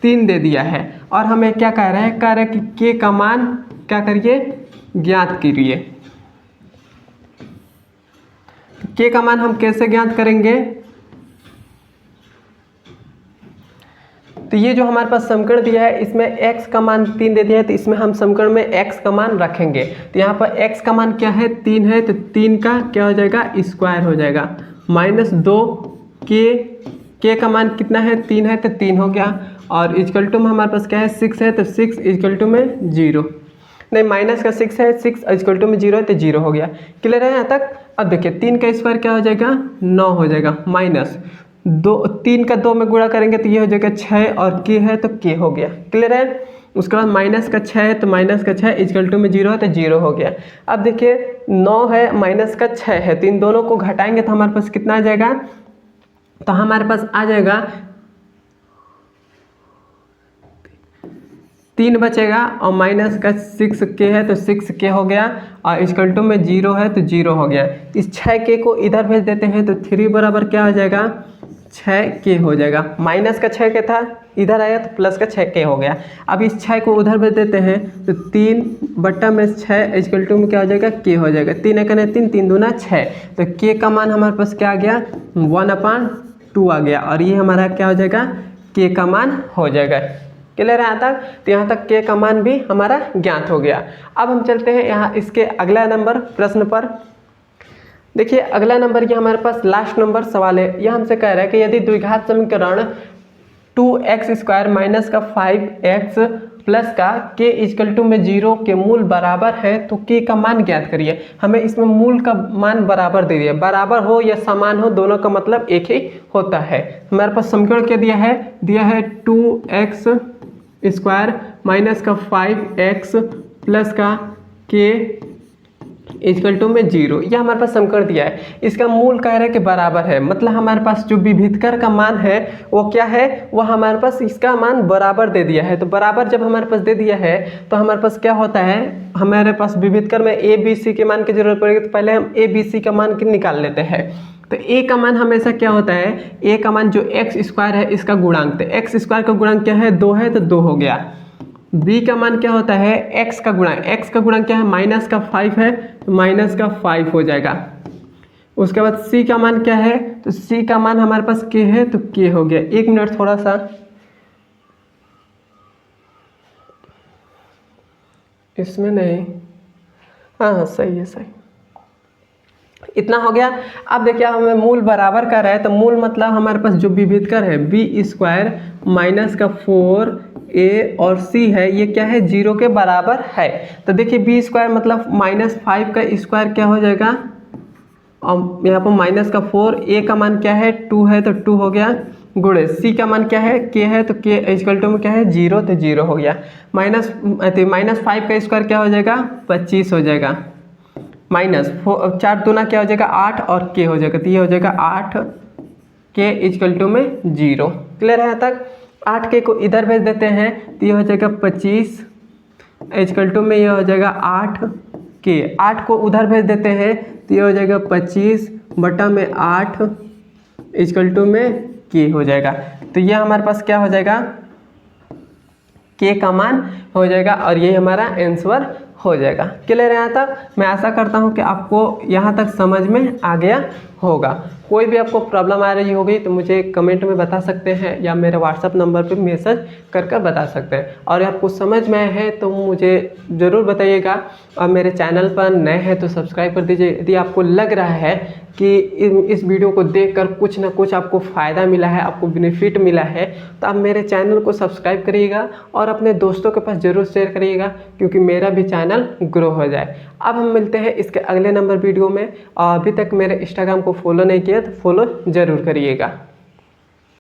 3 दे दिया है और हमें क्या कह रहा है? कह रहा है कि k का मान क्या करिए? ज्ञात करिए। k का मान हम कैसे ज्ञात करेंगे? तो ये जो हमारे पास समीकरण दिया है इसमें x का मान 3 दे दिया है तो इसमें हम समीकरण में x का मान रखेंगे। तो यहाँ पर x का मान क्या है? 3 है तो 3 का क्या हो जाएगा? स्क्वायर हो जाएगा माइनस 2k का मान कितना है? 3 है तो 3 हो गया और इक्वल टू में हमारे पास क्या है? 6 है तो 6 इक्वल टू में 0। नहीं, माइनस का 6 है, 6 इक्वल टू में 0 है तो 0 हो गया। क्लियर है यहाँ तक? अब देखिए, 3 का स्क्वायर क्या हो जाएगा? 9 हो जाएगा माइनस 3 का 2 में गुणा करेंगे तो ये हो जाएगा 6 और k है तो k हो गया। क्लियर है? उसके बाद माइनस का 6 है तो माइनस का 6 इक्वल टू में 0 है तो 0 हो गया। अब देखिए, 9 है माइनस का 6 है तो इन दोनों को घटाएंगे तो हमारे पास कितना आ जाएगा? तो हमारे पास आ जाएगा 3 बचेगा और माइनस का 6k है तो 6k हो गया और इक्वल टू में 0 है तो 0 हो गया। इस 6k को इधर भेज देते हैं तो 3 बराबर क्या हो जाएगा? 6k हो जाएगा। माइनस का 6k था, इधर आया तो प्लस का 6k हो गया। अब इस 6 को उधर भेज देते हैं तो 3/6 इक्वल टू में क्या हो जाएगा, k हो जाएगा। 3 एकने 3, 3 दूना 6, तो k का मान हमारे पास क्या आ गया, 1/2 आ गया। और ये हमारा क्या हो जाएगा, k का मान हो जाएगा। क्लियर है यहाँ तक? तो यहाँ तक k का मान भी हमारा ज्ञात हो गया। अब हम चलते हैं यहाँ इसके अगला नंबर प्रश्न पर। देखिए अगला नंबर ये हमारे पास लास्ट नंबर सवाल है। यह हमसे कह रहा है कि यदि द्विघात समीकरण 2x² माइनस का 5x प्लस का k इक्वल टू में 0 के मूल बराबर है तो k का मान ज्ञात करिए। हमें इसमें मूल का मान बराबर दे दिया, बराबर हो या समान हो दोनों का मतलब एक ही होता है। हमारे पास समीकरण क्या दिया है 2x² माइनस का 5x प्लस का k इक्वल टू में 0, यह हमारे पास समीकरण दिया है। इसका मूल कह रहा है कि बराबर है, मतलब हमारे पास जो विभेदकर का मान है वो क्या है, वो हमारे पास इसका मान बराबर दे दिया है। तो बराबर जब हमारे पास दे दिया है तो हमारे पास क्या होता है, हमारे पास विभेदकर में a b c के मान की जरूरत पड़ेगी। तो पहले हम a b c का मान निकाल लेते हैं। तो a का मान हमेशा क्या होता है, a का मान जो x² है इसका गुणांक, तो x² का गुणांक क्या है, 2 है तो 2 हो गया। b का मान क्या होता है, x का गुणांक क्या है, माइनस का 5 है तो माइनस का 5 हो जाएगा। उसके बाद c का मान क्या है, तो c का मान हमारे पास k है तो k हो गया। 1 मिनट थोड़ा सा इसमें नहीं, हाँ सही है, सही, इतना हो गया। अब देखिए हमें मूल बराबर कर रहा है तो मूल मतलब हमारे पास जो विभेदकर है b² माइनस का 4a और c है, ये क्या है, 0 के बराबर है। तो देखिए b² मतलब -5 का स्क्वायर क्या हो जाएगा, और यहाँ पर माइनस का 4, a का मान क्या है 2 है तो 2 हो गया, गुणे c का मान क्या है k है तो k इक्वल टू में क्या है 0 तो 0 हो गया। -5 का स्क्वायर क्या हो जाएगा, 25 हो जाएगा। -4 दूना क्या हो जाएगा 8 और k हो जाएगा, तो ये हो जाएगा 8k इक्वल टू में 0। क्लियर है यहाँ तक? 8k को इधर भेज देते हैं तो ये हो जाएगा 25 इक्वल टू में ये हो जाएगा 8k। 8 को उधर भेज देते हैं तो ये हो जाएगा 25/8 इक्वल टू में k हो जाएगा। तो ये हमारे पास क्या हो जाएगा, k का मान हो जाएगा और ये हमारा आंसर हो जाएगा। क्लियर है यहाँ तक? मैं आशा करता हूँ कि आपको यहाँ तक समझ में आ गया होगा। कोई भी आपको प्रॉब्लम आ रही होगी तो मुझे कमेंट में बता सकते हैं या मेरे व्हाट्सअप नंबर पे मैसेज कर बता सकते हैं। और आपको समझ में आए हैं तो मुझे ज़रूर बताइएगा, और मेरे चैनल पर नए हैं तो सब्सक्राइब कर दीजिए। यदि आपको लग रहा है कि इस वीडियो को देखकर कुछ ना कुछ आपको फ़ायदा मिला है, आपको बेनिफिट मिला है, तो आप मेरे चैनल को सब्सक्राइब करिएगा और अपने दोस्तों के पास ज़रूर शेयर करिएगा, क्योंकि मेरा भी चैनल ग्रो हो जाए। अब हम मिलते हैं इसके अगले नंबर वीडियो में। अभी तक मेरे इंस्टाग्राम को फॉलो नहीं किया तो फॉलो ज़रूर करिएगा।